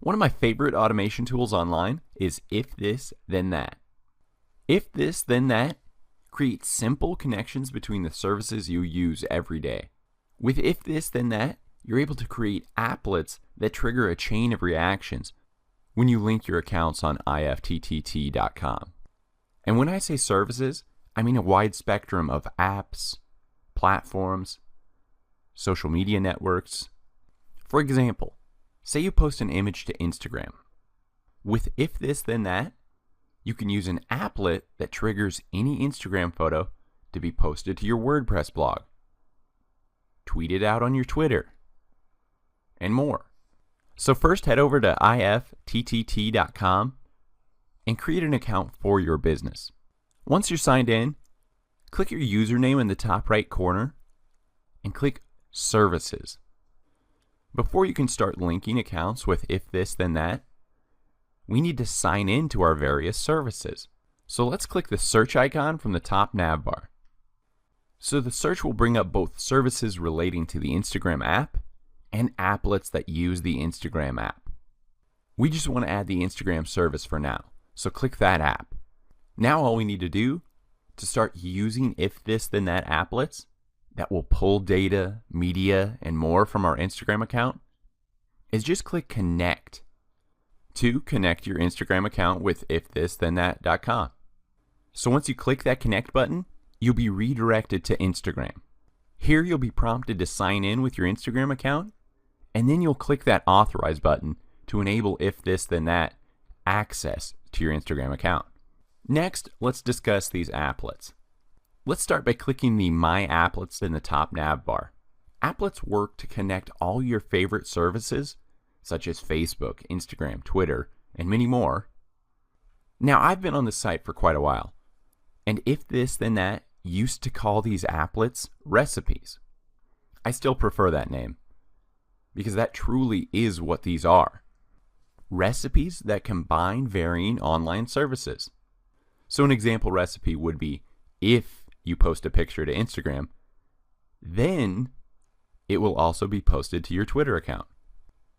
One of my favorite automation tools online is If This, Then That. If This, Then That creates simple connections between the services you use every day. With If This, Then That, you're able to create applets that trigger a chain of reactions when you link your accounts on ifttt.com. And when I say services, I mean a wide spectrum of apps, platforms, social media networks. For example, say you post an image to Instagram. With If This, Then That, you can use an applet that triggers any Instagram photo to be posted to your WordPress blog, tweet it out on your Twitter, and more. So first head over to ifttt.com and create an account for your business. Once you're signed in, click your username in the top right corner and click Services. Before you can start linking accounts with If This, Then That, we need to sign in to our various services. So let's click the search icon from the top nav bar. So the search will bring up both services relating to the Instagram app and applets that use the Instagram app. We just want to add the Instagram service for now, so click that app. Now all we need to do to start using If This, Then That applets that will pull data, media, and more from our Instagram account is just click Connect to connect your Instagram account with ifthisthenThat.com. So once you click that Connect button, you'll be redirected to Instagram. Here you'll be prompted to sign in with your Instagram account, and then you'll click that Authorize button to enable If This, Then That access to your Instagram account. Next, let's discuss these applets. Let's start by clicking the My Applets in the top nav bar. Applets work to connect all your favorite services, such as Facebook, Instagram, Twitter, and many more. Now, I've been on the site for quite a while, and If This, Then That used to call these applets recipes. I still prefer that name, because that truly is what these are. Recipes that combine varying online services. So an example recipe would be, if you post a picture to Instagram, then it will also be posted to your Twitter account.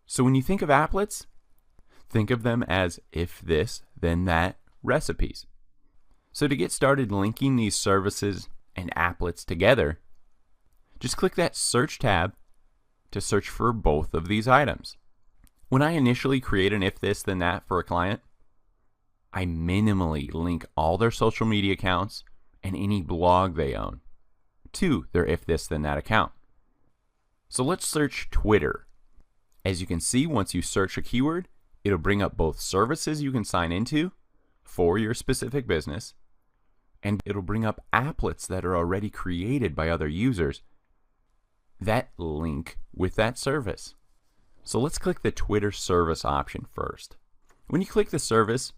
So when you think of applets, think of them as If This, Then That recipes. So to get started linking these services and applets together, just click that Search tab to search for both of these items. When I initially create an If This, Then That for a client, I minimally link all their social media accounts and any blog they own to their If This, Then That account. So let's search Twitter. As you can see, once you search a keyword, it'll bring up both services you can sign into for your specific business, and it'll bring up applets that are already created by other users that link with that service. So let's click the Twitter service option first. When you click the service,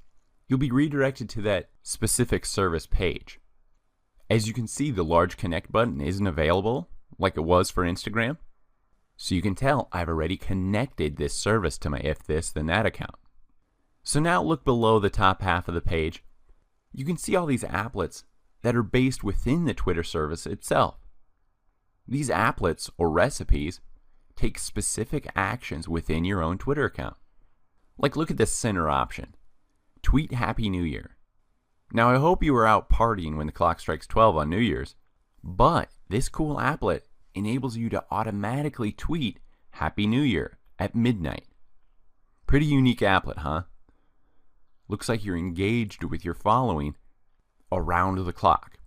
you'll be redirected to that specific service page. As you can see, the large Connect button isn't available like it was for Instagram. So you can tell I've already connected this service to my If This, Then That account. So now look below the top half of the page. You can see all these applets that are based within the Twitter service itself. These applets or recipes take specific actions within your own Twitter account. Like look at this center option, Tweet Happy New Year. Now I hope you were out partying when the clock strikes 12 on New Year's, but this cool applet enables you to automatically tweet Happy New Year at midnight. Pretty unique applet, huh? Looks like you're engaged with your following around the clock.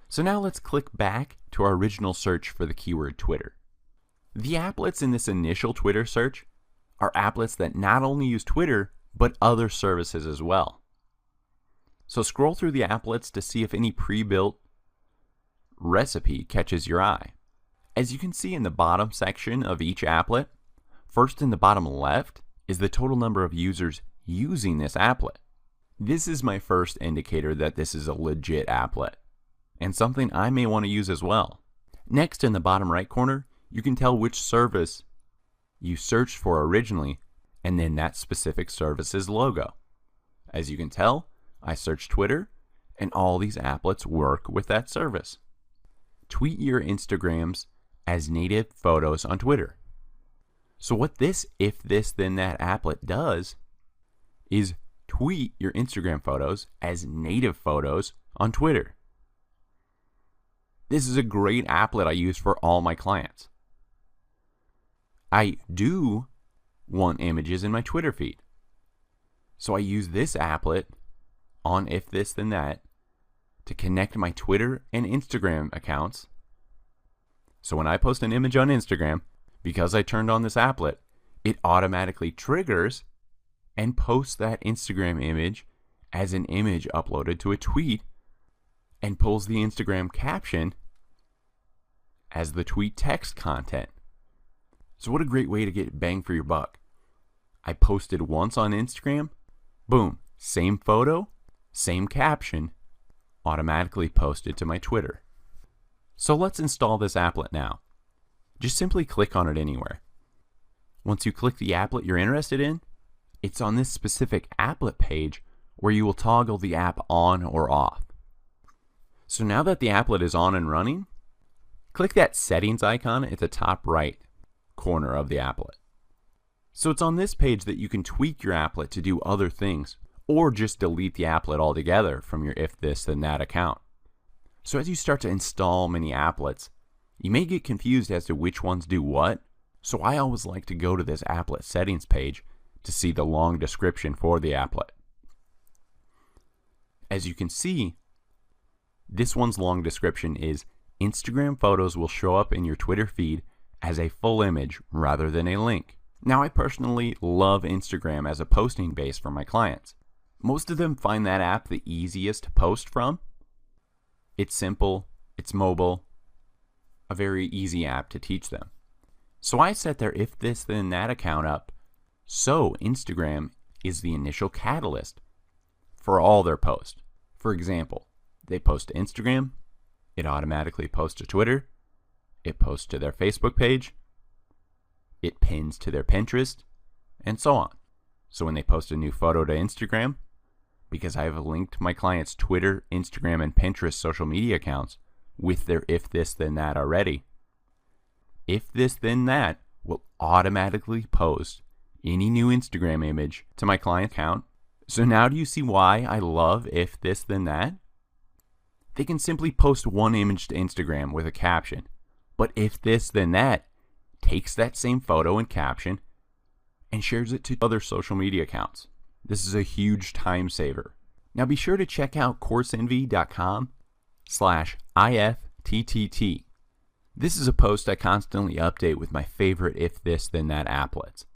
So now let's click back to our original search for the keyword Twitter. The applets in this initial Twitter search are applets that not only use Twitter, but other services as well. So scroll through the applets to see if any pre-built recipe catches your eye. As you can see in the bottom section of each applet, first in the bottom left is the total number of users using this applet. This is my first indicator that this is a legit applet, and something I may want to use as well. Next, in the bottom right corner, you can tell which service you searched for originally, and then that specific service's logo. As you can tell, I searched Twitter, and all these applets work with that service. Tweet your Instagrams as native photos on Twitter. So what this if this then that applet does is tweet your Instagram photos as native photos on Twitter. This is a great applet I use for all my clients. I do want images in my Twitter feed. So I use this applet on if this then that to connect my Twitter and Instagram accounts. So when I post an image on Instagram, because I turned on this applet, it automatically triggers and posts that Instagram image as an image uploaded to a tweet and pulls the Instagram caption as the tweet text content. So what a great way to get bang for your buck. I posted once on Instagram, boom, same photo, same caption, automatically posted to my Twitter. So let's install this applet now. Just simply click on it anywhere. Once you click the applet you're interested in, it's on this specific applet page where you will toggle the app on or off. So now that the applet is on and running, click that settings icon at the top right corner of the applet. So it's on this page that you can tweak your applet to do other things, or just delete the applet altogether from your if this then that account. So as you start to install many applets, you may get confused as to which ones do what, so I always like to go to this applet settings page to see the long description for the applet. As you can see, this one's long description is Instagram photos will show up in your Twitter feed as a full image rather than a link. Now, I personally love Instagram as a posting base for my clients. Most of them find that app the easiest to post from. It's simple, it's mobile, a very easy app to teach them. So I set their if this then that account up so Instagram is the initial catalyst for all their posts. For example, they post to Instagram, it automatically posts to Twitter, it posts to their Facebook page, it pins to their Pinterest, and so on. So when they post a new photo to Instagram, because I have linked my clients' Twitter, Instagram, and Pinterest social media accounts with their if this then that already, if this then that will automatically post any new Instagram image to my client account. So now do you see why I love if this then that? They can simply post one image to Instagram with a caption, but if this then that takes that same photo and caption and shares it to other social media accounts. This is a huge time saver. Now be sure to check out CourseEnvy.com/IFTTT. This is a post I constantly update with my favorite if this then that applets.